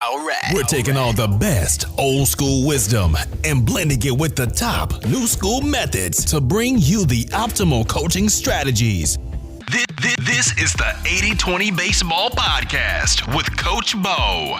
Alright. We're taking all the best old school wisdom and blending it with the top new school methods to bring you the optimal coaching strategies. This is the 80-20 Baseball Podcast with Coach Bo.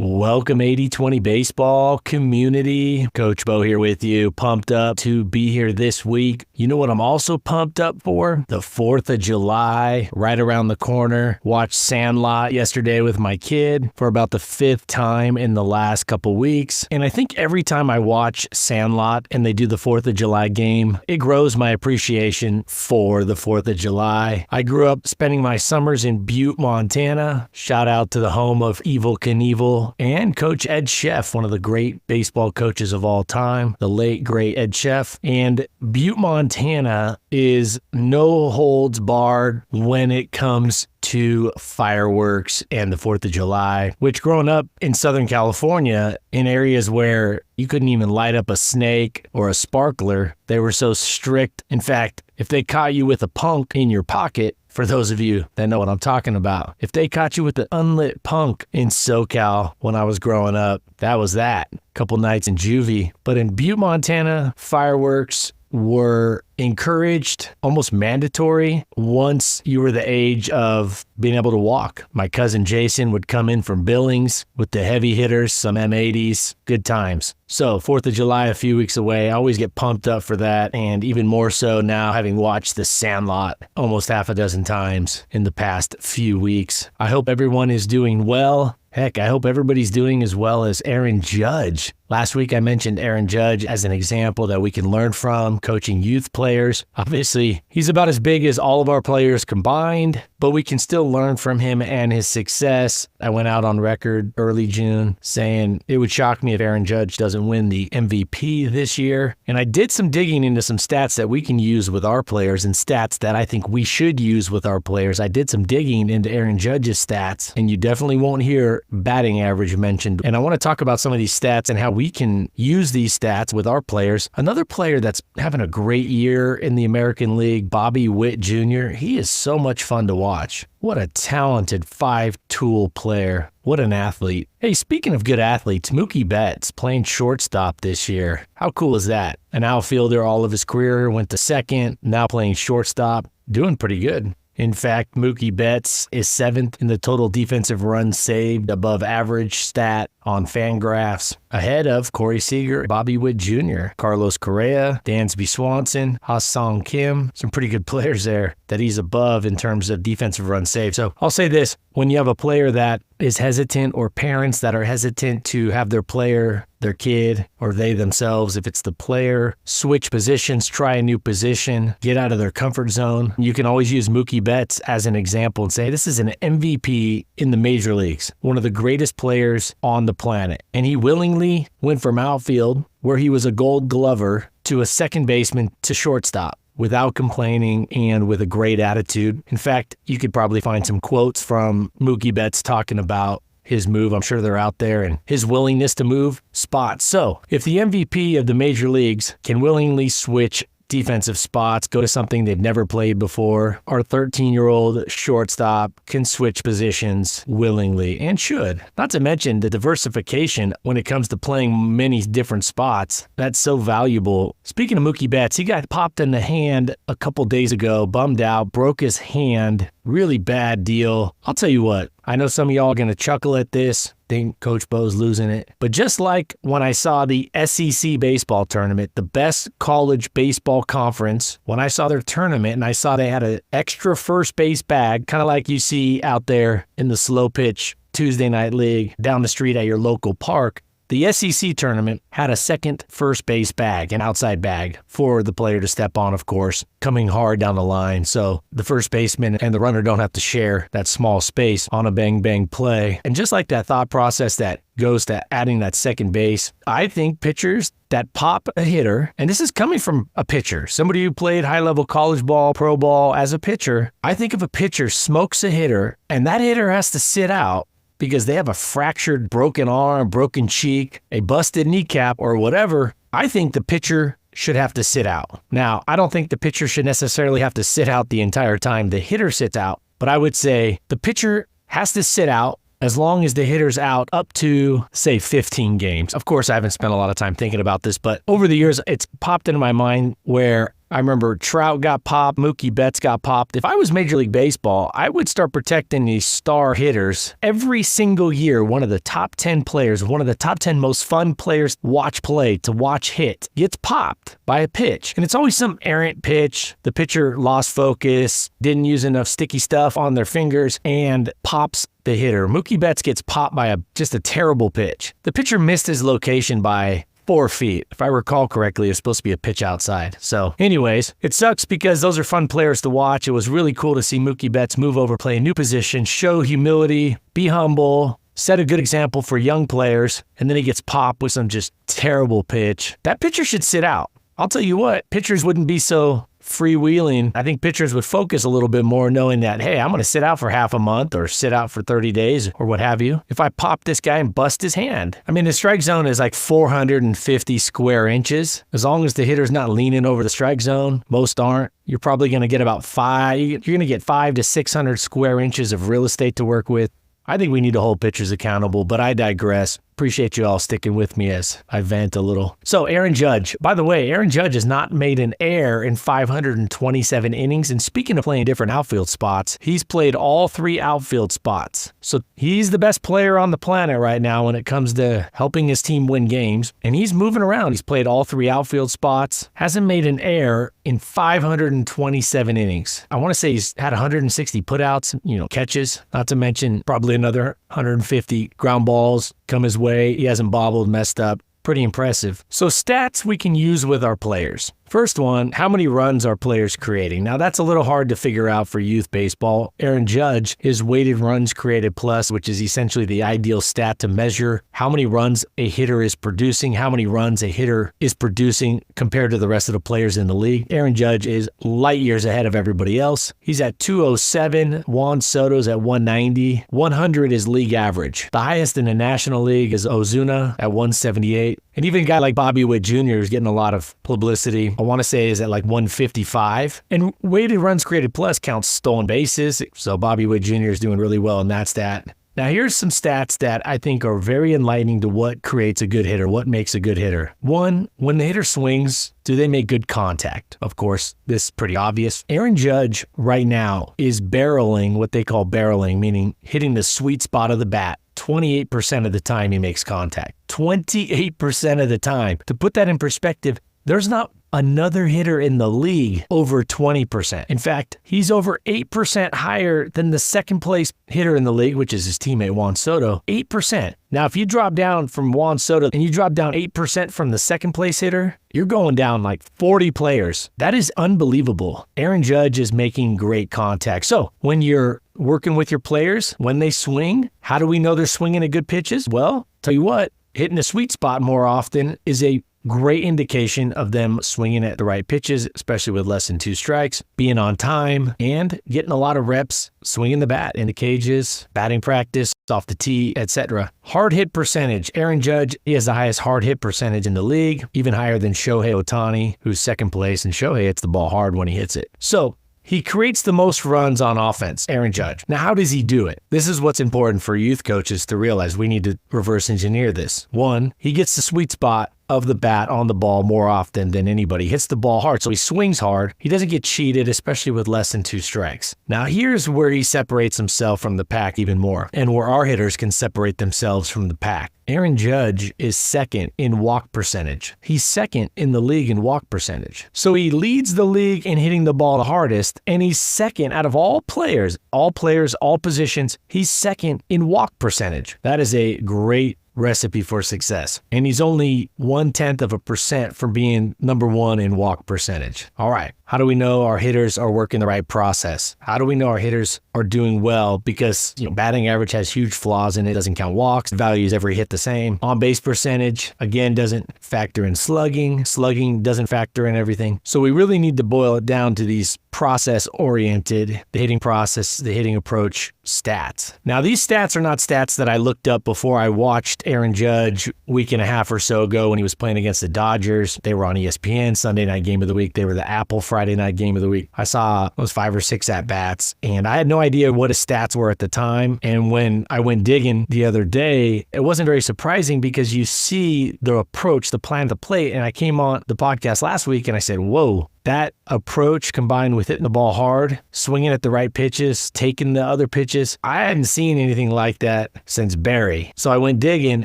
Welcome 80-20 Baseball community. Coach Bo here with you. Pumped up to be here this week. You know what I'm also pumped up for? The 4th of July, right around the corner. Watched Sandlot yesterday with my kid for about the 5th time in the last couple weeks. And I think every time I watch Sandlot and they do the 4th of July game, it grows my appreciation for the 4th of July. I grew up spending my summers in Butte, Montana. Shout out to the home of Evel Knievel and Coach Ed Sheff, one of the great baseball coaches of all time, the late, great Ed Sheff. And Butte, Montana is no holds barred when it comes to fireworks and the 4th of July, which growing up in Southern California, in areas where you couldn't even light up a snake or a sparkler, they were so strict. In fact, if they caught you with a punk in your pocket, for those of you that know what I'm talking about, if they caught you with the unlit punk in SoCal when I was growing up, that was that. Couple nights in juvie. But in Butte, Montana, fireworks were encouraged, almost mandatory, once you were the age of being able to walk. My cousin Jason would come in from Billings with the heavy hitters, some M80s, good times. So 4th of July, a few weeks away, I always get pumped up for that, and even more so now having watched The Sandlot almost half a dozen times in the past few weeks. I hope everyone is doing well. Heck, I hope everybody's doing as well as Aaron Judge. Last week I mentioned Aaron Judge as an example that we can learn from coaching youth players. Obviously, he's about as big as all of our players combined, but we can still learn from him and his success. I went out on record early June saying it would shock me if Aaron Judge doesn't win the MVP this year. And I did some digging into some stats that we can use with our players and stats that I think we should use with our players. I did some digging into Aaron Judge's stats, and you definitely won't hear batting average mentioned. And I want to talk about some of these stats and how we can use these stats with our players. Another player that's having a great year in the American League, Bobby Witt Jr., he is so much fun to watch. What a talented five-tool player. What an athlete. Hey, speaking of good athletes, Mookie Betts playing shortstop this year. How cool is that? An outfielder all of his career, went to second, now playing shortstop, doing pretty good. In fact, Mookie Betts is 7th in the total defensive runs saved above average stat on Fangraphs, ahead of Corey Seager, Bobby Witt Jr., Carlos Correa, Dansby Swanson, Ha-Seong Kim. Some pretty good players there that he's above in terms of defensive runs saved. So I'll say this, when you have a player that is hesitant or parents that are hesitant to have their player, their kid, or they themselves, if it's the player, switch positions, try a new position, get out of their comfort zone. You can always use Mookie Betts as an example and say, this is an MVP in the major leagues, one of the greatest players on the planet. And he willingly went from outfield, where he was a gold glover, to a second baseman to shortstop, without complaining and with a great attitude. In fact, you could probably find some quotes from Mookie Betts talking about his move. I'm sure they're out there, and his willingness to move spots. So if the MVP of the major leagues can willingly switch defensive spots, go to something they've never played before, our 13-year-old shortstop can switch positions willingly and should. Not to mention the diversification when it comes to playing many different spots. That's so valuable. Speaking of Mookie Betts, he got popped in the hand a couple days ago, bummed out, broke his hand. Really bad deal. I'll tell you what, I know some of y'all are going to chuckle at this, think Coach Bo's losing it. But just like when I saw the SEC baseball tournament, the best college baseball conference, when I saw their tournament and I saw they had an extra first base bag, kind of like you see out there in the slow pitch Tuesday night league down the street at your local park, the SEC tournament had a second first base bag, an outside bag, for the player to step on, of course, coming hard down the line. So the first baseman and the runner don't have to share that small space on a bang-bang play. And just like that thought process that goes to adding that second base, I think pitchers that pop a hitter, and this is coming from a pitcher, somebody who played high-level college ball, pro ball as a pitcher, I think if a pitcher smokes a hitter and that hitter has to sit out, because they have a fractured, broken arm, broken cheek, a busted kneecap, or whatever, I think the pitcher should have to sit out. Now, I don't think the pitcher should necessarily have to sit out the entire time the hitter sits out, but I would say the pitcher has to sit out as long as the hitter's out up to, say, 15 games. Of course, I haven't spent a lot of time thinking about this, but over the years, it's popped into my mind where I remember Trout got popped, Mookie Betts got popped. If I was Major League Baseball, I would start protecting these star hitters. Every single year, one of the top 10 players, one of the top 10 most fun players to watch hit, gets popped by a pitch. And it's always some errant pitch. The pitcher lost focus, didn't use enough sticky stuff on their fingers, and pops the hitter. Mookie Betts gets popped by just a terrible pitch. The pitcher missed his location by 4 feet. If I recall correctly, it's supposed to be a pitch outside. So anyways, it sucks because those are fun players to watch. It was really cool to see Mookie Betts move over, play a new position, show humility, be humble, set a good example for young players, and then he gets popped with some just terrible pitch. That pitcher should sit out. I'll tell you what, pitchers wouldn't be so freewheeling. I think pitchers would focus a little bit more knowing that, hey, I'm going to sit out for half a month or sit out for 30 days or what have you. If I pop this guy and bust his hand. I mean, the strike zone is like 450 square inches. As long as the hitter's not leaning over the strike zone, most aren't. You're probably going to get about 5 to 600 square inches of real estate to work with. I think we need to hold pitchers accountable, but I digress. Appreciate you all sticking with me as I vent a little. So Aaron Judge, by the way, Aaron Judge has not made an error in 527 innings. And speaking of playing different outfield spots, he's played all 3 outfield spots. So he's the best player on the planet right now when it comes to helping his team win games. And he's moving around. He's played all 3 outfield spots, hasn't made an error in 527 innings. I want to say he's had 160 putouts, catches, not to mention probably another 150 ground balls come his way. He hasn't bobbled, messed up. Pretty impressive. So stats we can use with our players. First one, how many runs are players creating? Now that's a little hard to figure out for youth baseball. Aaron Judge is weighted runs created plus, which is essentially the ideal stat to measure how many runs a hitter is producing, how many runs a hitter is producing compared to the rest of the players in the league. Aaron Judge is light years ahead of everybody else. He's at 207. Juan Soto's at 190. 100 is league average. The highest in the National League is Ozuna at 178. And even a guy like Bobby Witt Jr. is getting a lot of publicity. I want to say is at like 155. And weighted runs created plus counts stolen bases. So Bobby Witt Jr. is doing really well in that stat. Now here's some stats that I think are very enlightening to what creates a good hitter, what makes a good hitter. 1, when the hitter swings, do they make good contact? Of course, this is pretty obvious. Aaron Judge right now is barreling, what they call barreling, meaning hitting the sweet spot of the bat. 28% of the time he makes contact. 28% of the time. To put that in perspective, there's not another hitter in the league over 20%. In fact, he's over 8% higher than the second place hitter in the league, which is his teammate Juan Soto. 8%. Now, if you drop down from Juan Soto and you drop down 8% from the second place hitter, you're going down like 40 players. That is unbelievable. Aaron Judge is making great contact. So when you're working with your players, when they swing, how do we know they're swinging at good pitches? Well, tell you what, hitting a sweet spot more often is a great indication of them swinging at the right pitches, especially with less than 2 strikes, being on time, and getting a lot of reps swinging the bat in the cages, batting practice, off the tee, etc. Hard hit percentage. Aaron Judge, he has the highest hard hit percentage in the league, even higher than Shohei Ohtani, who's second place, and Shohei hits the ball hard when he hits it. So he creates the most runs on offense, Aaron Judge. Now, how does he do it? This is what's important for youth coaches to realize. We need to reverse engineer this. 1, he gets the sweet spot of the bat on the ball more often than anybody. He hits the ball hard, so he swings hard. He doesn't get cheated, especially with less than 2 strikes. Now, here's where he separates himself from the pack even more, and where our hitters can separate themselves from the pack. Aaron Judge is second in walk percentage. He's second in the league in walk percentage. So he leads the league in hitting the ball the hardest, and he's second out of all players, all positions. He's second in walk percentage. That is a great recipe for success. And he's only 0.1% from being number 1 in walk percentage. All right. How do we know our hitters are working the right process? How do we know our hitters are doing well? Because, batting average has huge flaws in it. Doesn't count walks. Values every hit the same. On base percentage, again, doesn't factor in slugging. Slugging doesn't factor in everything. So we really need to boil it down to these process-oriented, the hitting process, the hitting approach stats. Now, these stats are not stats that I looked up before I watched Aaron Judge a week and a half or so ago when he was playing against the Dodgers. They were on ESPN, Sunday night game of the week. They were the Apple Friday night game of the week. I saw those 5 or 6 at-bats, and I had no idea what his stats were at the time. And when I went digging the other day, it wasn't very surprising because you see the approach, the plan, the play. And I came on the podcast last week and I said, whoa, that approach combined with hitting the ball hard, swinging at the right pitches, taking the other pitches, I hadn't seen anything like that since Barry. So I went digging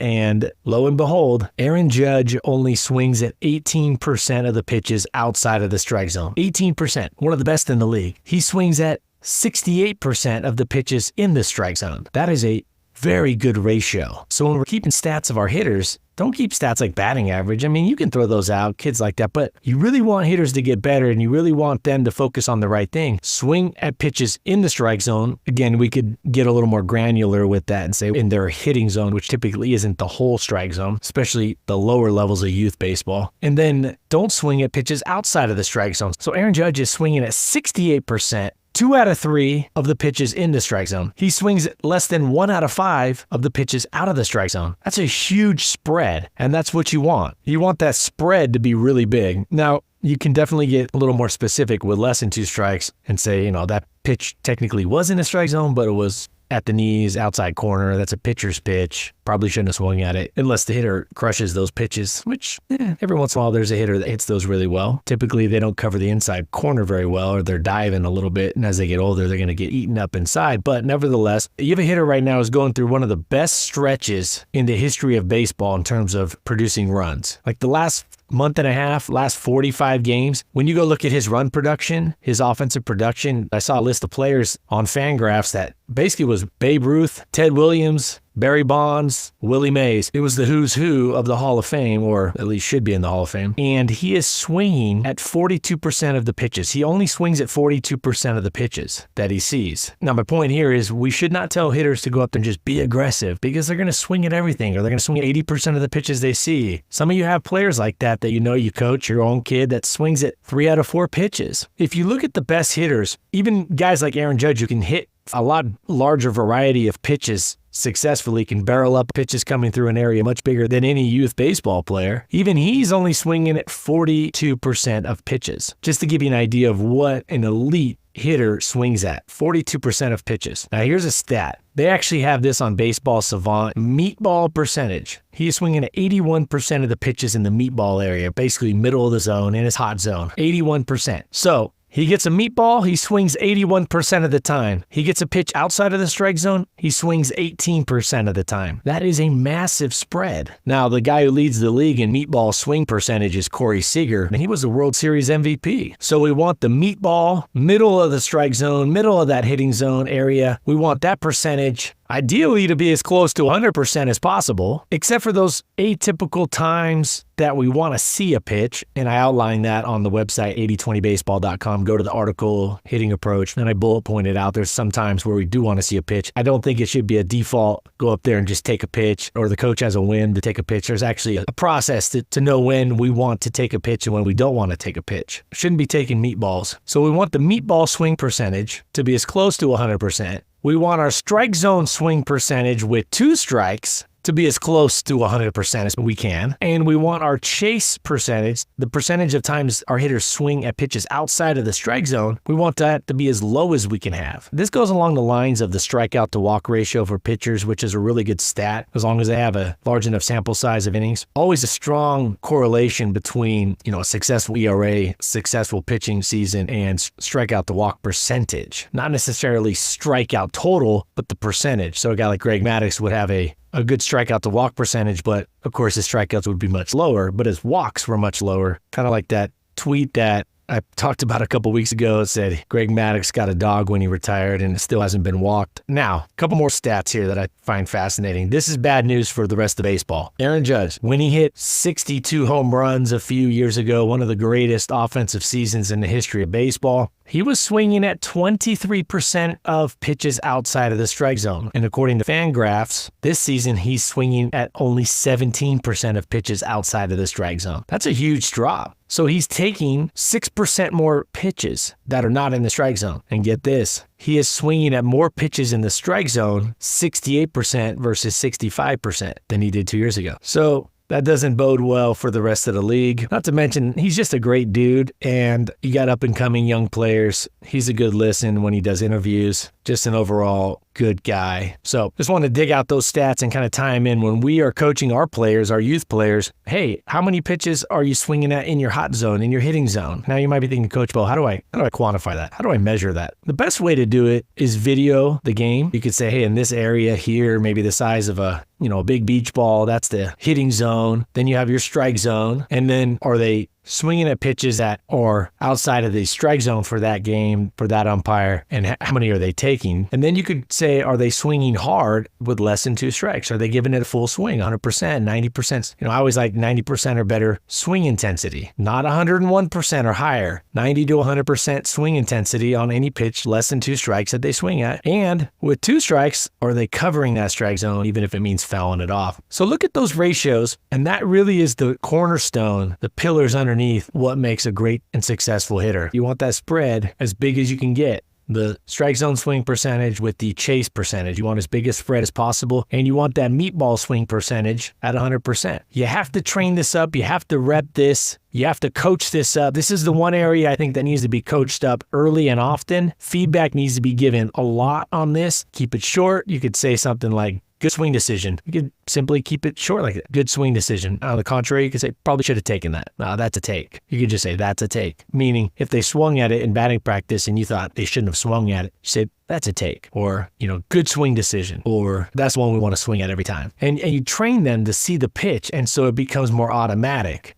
and lo and behold, Aaron Judge only swings at 18% of the pitches outside of the strike zone. 18%, one of the best in the league. He swings at 68% of the pitches in the strike zone. That is a very good ratio. So when we're keeping stats of our hitters, don't keep stats like batting average. I mean, you can throw those out, kids like that, but you really want hitters to get better and you really want them to focus on the right thing. Swing at pitches in the strike zone. Again, we could get a little more granular with that and say in their hitting zone, which typically isn't the whole strike zone, especially the lower levels of youth baseball. And then don't swing at pitches outside of the strike zone. So Aaron Judge is swinging at 68%. 2 out of 3 of the pitches in the strike zone. He swings less than 1 out of 5 of the pitches out of the strike zone. That's a huge spread, and that's what you want. You want that spread to be really big. Now, you can definitely get a little more specific with less than 2 strikes and say, that pitch technically was in the strike zone, but it was at the knees, outside corner. That's a pitcher's pitch. Probably shouldn't have swung at it unless the hitter crushes those pitches, which every once in a while there's a hitter that hits those really well. Typically they don't cover the inside corner very well or they're diving a little bit. And as they get older, they're going to get eaten up inside. But nevertheless, you have a hitter right now who's going through one of the best stretches in the history of baseball in terms of producing runs. Like the last month and a half, last 45 games, when you go look at his run production, his offensive production, I saw a list of players on Fangraphs that basically was Babe Ruth, Ted Williams, Barry Bonds, Willie Mays. It was the who's who of the Hall of Fame, or at least should be in the Hall of Fame. And he is swinging at 42% of the pitches. He only swings at 42% of the pitches that he sees. Now, my point here is we should not tell hitters to go up and just be aggressive because they're going to swing at everything or they're going to swing at 80% of the pitches they see. Some of you have players like that you coach, your own kid that swings at 3 out of 4 pitches. If you look at the best hitters, even guys like Aaron Judge who can hit a lot larger variety of pitches successfully, can barrel up pitches coming through an area much bigger than any youth baseball player. Even he's only swinging at 42% of pitches. Just to give you an idea of what an elite hitter swings at, 42% of pitches. Now here's a stat. They actually have this on Baseball Savant. Meatball percentage. He's swinging at 81% of the pitches in the meatball area, basically middle of the zone in his hot zone. 81%. So he gets a meatball, he swings 81% of the time. He gets a pitch outside of the strike zone, he swings 18% of the time. That is a massive spread. Now, the guy who leads the league in meatball swing percentage is Corey Seager, and he was the World Series MVP. So we want the meatball, middle of the strike zone, middle of that hitting zone area. We want that percentage ideally to be as close to 100% as possible, except for those atypical times that we want to see a pitch. And I outlined that on the website, 8020baseball.com. Go to the article, hitting approach. And I bullet pointed out there's some times where we do want to see a pitch. I don't think it should be a default, go up there and just take a pitch, or the coach has a whim to take a pitch. There's actually a process to know when we want to take a pitch and when we don't want to take a pitch. Shouldn't be taking meatballs. So we want the meatball swing percentage to be as close to 100%. We want our strike zone swing percentage with 2 strikes to be as close to 100% as we can. And we want our chase percentage, the percentage of times our hitters swing at pitches outside of the strike zone, we want that to be as low as we can have. This goes along the lines of the strikeout to walk ratio for pitchers, which is a really good stat as long as they have a large enough sample size of innings. Always a strong correlation between, a successful ERA, successful pitching season, and strikeout to walk percentage. Not necessarily strikeout total, but the percentage. So a guy like Greg Maddux would have a good strikeout to walk percentage, but of course his strikeouts would be much lower, but his walks were much lower. Kind of like that tweet that I talked about a couple weeks ago. It said Greg Maddux got a dog when he retired and it still hasn't been walked. Now, a couple more stats here that I find fascinating. This is bad news for the rest of baseball. Aaron Judge, when he hit 62 home runs a few years ago, one of the greatest offensive seasons in the history of baseball, he was swinging at 23% of pitches outside of the strike zone. And according to Fangraphs, this season he's swinging at only 17% of pitches outside of the strike zone. That's a huge drop. So he's taking 6% more pitches that are not in the strike zone. And get this, he is swinging at more pitches in the strike zone, 68% versus 65% than he did 2 years ago. So that doesn't bode well for the rest of the league. Not to mention, he's just a great dude, and you got up-and-coming young players. He's a good listen when he does interviews. Just an overall good guy. So just want to dig out those stats and kind of tie them in when we are coaching our players, our youth players. Hey, how many pitches are you swinging at in your hot zone, in your hitting zone? Now you might be thinking, Coach Bo, how do I quantify that? How do I measure that? The best way to do it is video the game. You could say, hey, in this area here, maybe the size of a big beach ball, that's the hitting zone. Then you have your strike zone. And then are they swinging at pitches that are outside of the strike zone for that game, for that umpire, and how many are they taking? And then you could say, are they swinging hard with less than 2 strikes? Are they giving it a full swing, 100%, 90%? I always like 90% or better swing intensity, not 101% or higher. 90 to 100% swing intensity on any pitch less than 2 strikes that they swing at. And with 2 strikes, are they covering that strike zone, even if it means fouling it off? So look at those ratios, and that really is the cornerstone, the pillars underneath what makes a great and successful hitter. You want that spread as big as you can get. The strike zone swing percentage with the chase percentage. You want as big a spread as possible, and you want that meatball swing percentage at 100%. You have to train this up. You have to rep this. You have to coach this up. This is the one area I think that needs to be coached up early and often. Feedback needs to be given a lot on this. Keep it short. You could say something like, good swing decision. You could simply keep it short like that. Good swing decision. On the contrary, you could say, probably should have taken that. No, that's a take. You could just say, that's a take. Meaning, if they swung at it in batting practice and you thought they shouldn't have swung at it, you say, that's a take. Or, good swing decision. Or, that's one we want to swing at every time. And you train them to see the pitch, and so it becomes more automatic.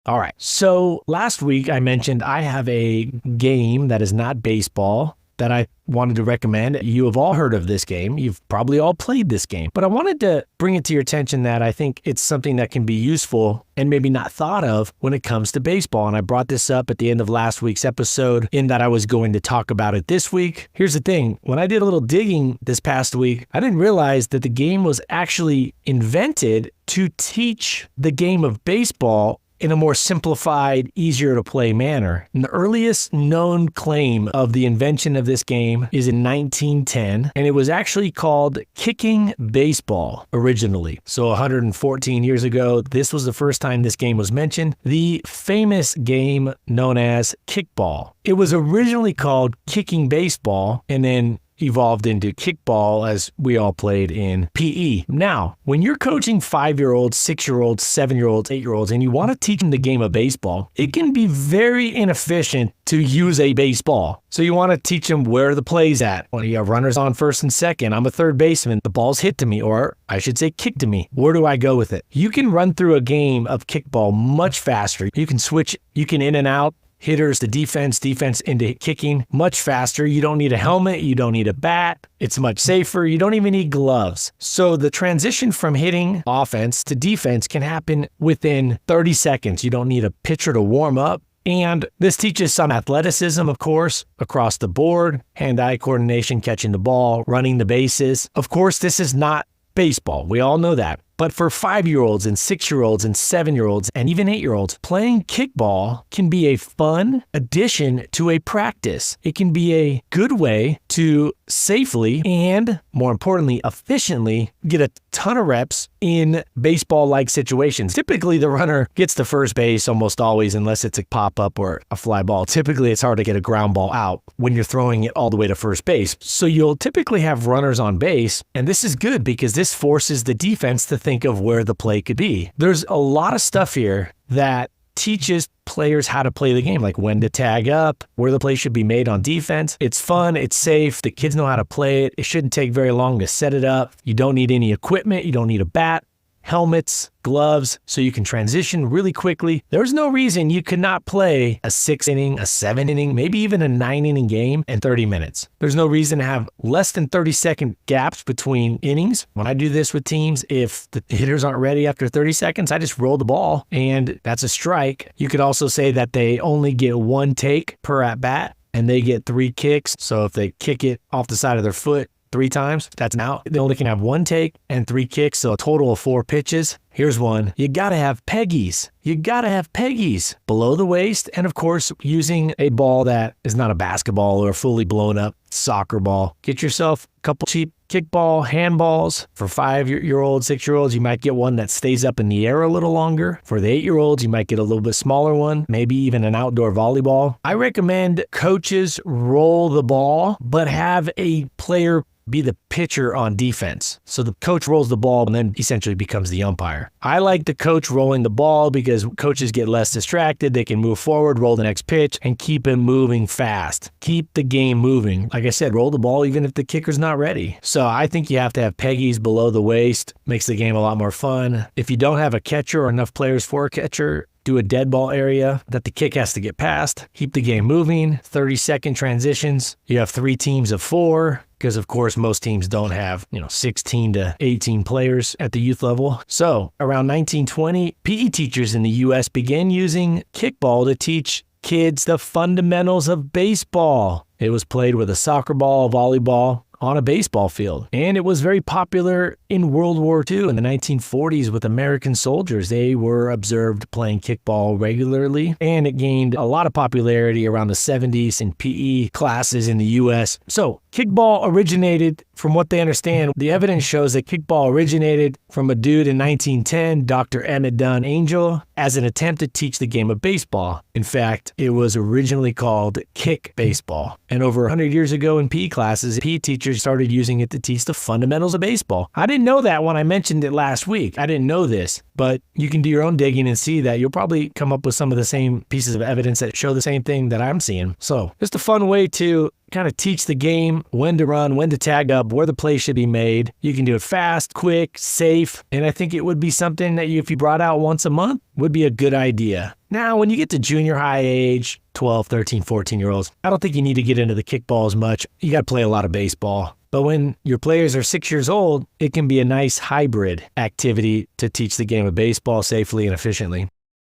All right. So last week I mentioned I have a game that is not baseball that I wanted to recommend. You have all heard of this game. You've probably all played this game. But I wanted to bring it to your attention that I think it's something that can be useful and maybe not thought of when it comes to baseball. And I brought this up at the end of last week's episode in that I was going to talk about it this week. Here's the thing. When I did a little digging this past week, I didn't realize that the game was actually invented to teach the game of baseball in a more simplified, easier to play manner. And the earliest known claim of the invention of this game is in 1910, and it was actually called kicking baseball originally. So 114 years ago, this was the first time this game was mentioned, the famous game known as kickball. It was originally called kicking baseball, and then evolved into kickball as we all played in PE. Now, when you're coaching 5-year-olds, 6-year-olds, 7-year-olds, 8-year-olds, and you want to teach them the game of baseball, it can be very inefficient to use a baseball. So you want to teach them where the play's at. When you have runners on first and second, I'm a third baseman, the ball's hit to me, or I should say kicked to me. Where do I go with it? You can run through a game of kickball much faster. You can switch, you can in and out, hitters to defense into kicking much faster. You don't need a helmet. You don't need a bat. It's much safer. You don't even need gloves. So the transition from hitting offense to defense can happen within 30 seconds. You don't need a pitcher to warm up. And this teaches some athleticism, of course, across the board, hand-eye coordination, catching the ball, running the bases. Of course, this is not baseball. We all know that. But for 5-year-olds and 6-year-olds and 7-year-olds and even 8-year-olds, playing kickball can be a fun addition to a practice. It can be a good way to safely and, more importantly, efficiently get a ton of reps in baseball-like situations. Typically, the runner gets to first base almost always, unless it's a pop-up or a fly ball. Typically, it's hard to get a ground ball out when you're throwing it all the way to first base. So you'll typically have runners on base, and this is good because this forces the defense to think of where the play could be. There's a lot of stuff here that teaches players how to play the game, like when to tag up, where the play should be made on defense. It's fun, it's safe, the kids know how to play it. It shouldn't take very long to set it up. You don't need any equipment, you don't need a bat, helmets, gloves, so you can transition really quickly. There's no reason you could not play a 6-inning, a 7-inning, maybe even a 9-inning game in 30 minutes. There's no reason to have less than 30-second gaps between innings. When I do this with teams, if the hitters aren't ready after 30 seconds, I just roll the ball, and that's a strike. You could also say that they only get 1 take per at-bat, and they get 3 kicks. So if they kick it off the side of their foot 3 times, that's an out. They only can have 1 take and 3 kicks, so a total of 4 pitches. Here's one. You gotta have peggies. You gotta have peggies below the waist. And of course, using a ball that is not a basketball or a fully blown up soccer ball. Get yourself a couple cheap kickball handballs. For 5-year-olds, 6-year-olds, you might get one that stays up in the air a little longer. For the 8-year-olds, you might get a little bit smaller one, maybe even an outdoor volleyball. I recommend coaches roll the ball, but have a player be the pitcher on defense. So the coach rolls the ball and then essentially becomes the umpire. I like the coach rolling the ball because coaches get less distracted. They can move forward, roll the next pitch, and keep it moving fast. Keep the game moving. Like I said, roll the ball even if the kicker's not ready. So I think you have to have peggies below the waist. Makes the game a lot more fun. If you don't have a catcher or enough players for a catcher, do a dead ball area that the kick has to get past. Keep the game moving. 30-second transitions. You have 3 teams of 4 because, of course, most teams don't have, 16 to 18 players at the youth level. So around 1920, PE teachers in the U.S. began using kickball to teach kids the fundamentals of baseball. It was played with a soccer ball, volleyball, on a baseball field. And it was very popular in World War II. In the 1940s with American soldiers, they were observed playing kickball regularly, and it gained a lot of popularity around the 70s in PE classes in the US. So kickball originated, from what they understand, the evidence shows that kickball originated from a dude in 1910, Dr. Emmett Dunn Angel, as an attempt to teach the game of baseball. In fact, it was originally called kick baseball. And over 100 years ago in PE classes, PE teachers started using it to teach the fundamentals of baseball. I didn't know that when I mentioned it last week. I didn't know this, but you can do your own digging and see that you'll probably come up with some of the same pieces of evidence that show the same thing that I'm seeing. So just a fun way to kind of teach the game, when to run, when to tag up, where the play should be made. You can do it fast, quick, safe, and I think it would be something that if you brought out once a month, would be a good idea. Now, when you get to junior high age, 12, 13, 14-year-olds, I don't think you need to get into the kickball as much. You got to play a lot of baseball. But when your players are 6 years old, it can be a nice hybrid activity to teach the game of baseball safely and efficiently.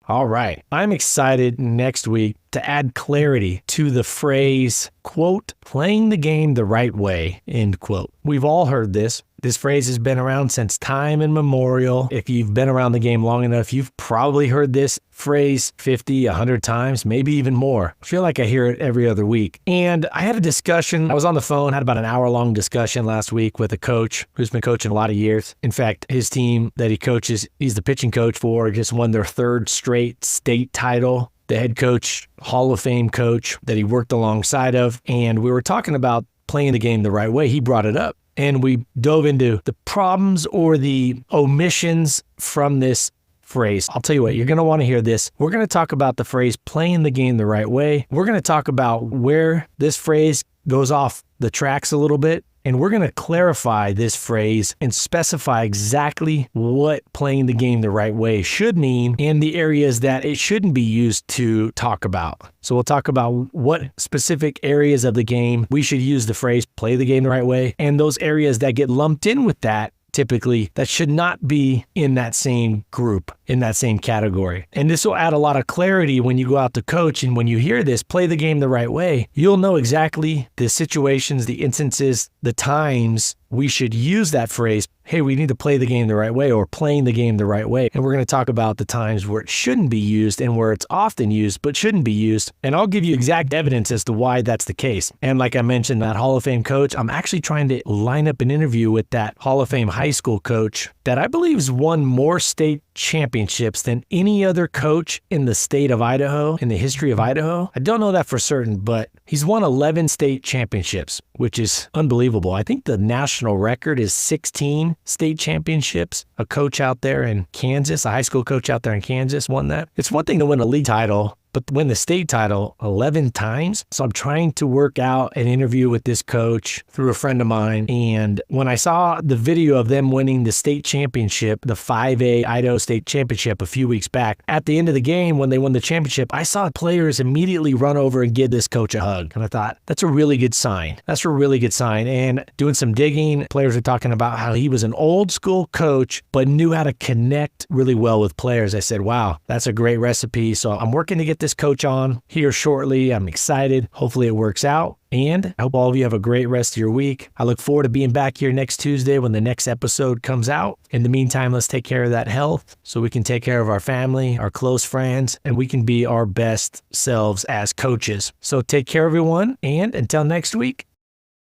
All right, I'm excited next week to add clarity to the phrase, quote, playing the game the right way, end quote. We've all heard this. This phrase has been around since time immemorial. If you've been around the game long enough, you've probably heard this phrase 50, 100 times, maybe even more. I feel like I hear it every other week. And I had a discussion. I was on the phone, had about an hour-long discussion last week with a coach who's been coaching a lot of years. In fact, his team that he coaches, he's the pitching coach for, just won their 3rd straight state title. The head coach, Hall of Fame coach that he worked alongside of. And we were talking about playing the game the right way. He brought it up. And we dove into the problems or the omissions from this phrase. I'll tell you what, you're going to want to hear this. We're going to talk about the phrase playing the game the right way. We're going to talk about where this phrase goes off the tracks a little bit. And we're going to clarify this phrase and specify exactly what playing the game the right way should mean and the areas that it shouldn't be used to talk about. So we'll talk about what specific areas of the game we should use the phrase play the game the right way, and those areas that get lumped in with that typically that should not be in that same group, in that same category. And this will add a lot of clarity when you go out to coach, and when you hear this, play the game the right way, you'll know exactly the situations, the instances, the times we should use that phrase, hey, we need to play the game the right way, or playing the game the right way. And we're going to talk about the times where it shouldn't be used and where it's often used but shouldn't be used. And I'll give you exact evidence as to why that's the case. And like I mentioned, that Hall of Fame coach, I'm actually trying to line up an interview with that Hall of Fame high school coach that I believe has won more state championships than any other coach in the state of Idaho, in the history of Idaho. I don't know that for certain, but he's won 11 state championships, which is unbelievable. I think the national record is 16 state championships. A coach out there in Kansas, a high school coach out there in Kansas won that. It's one thing to win a league title, but win the state title 11 times. So I'm trying to work out an interview with this coach through a friend of mine. And when I saw the video of them winning the state championship, the 5A Idaho State Championship a few weeks back, at the end of the game when they won the championship, I saw players immediately run over and give this coach a hug. And I thought, that's a really good sign. That's a really good sign. And doing some digging, players are talking about how he was an old school coach, but knew how to connect really well with players. I said, wow, that's a great recipe. So I'm working to get this coach on here shortly. I'm excited. Hopefully it works out. And I hope all of you have a great rest of your week. I look forward to being back here next Tuesday when the next episode comes out. In the meantime, let's take care of that health so we can take care of our family, our close friends, and we can be our best selves as coaches. So take care, everyone. And until next week,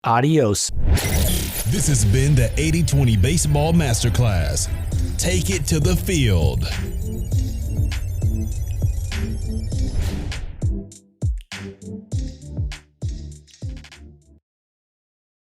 adios. This has been the 80-20 Baseball Masterclass. Take it to the field.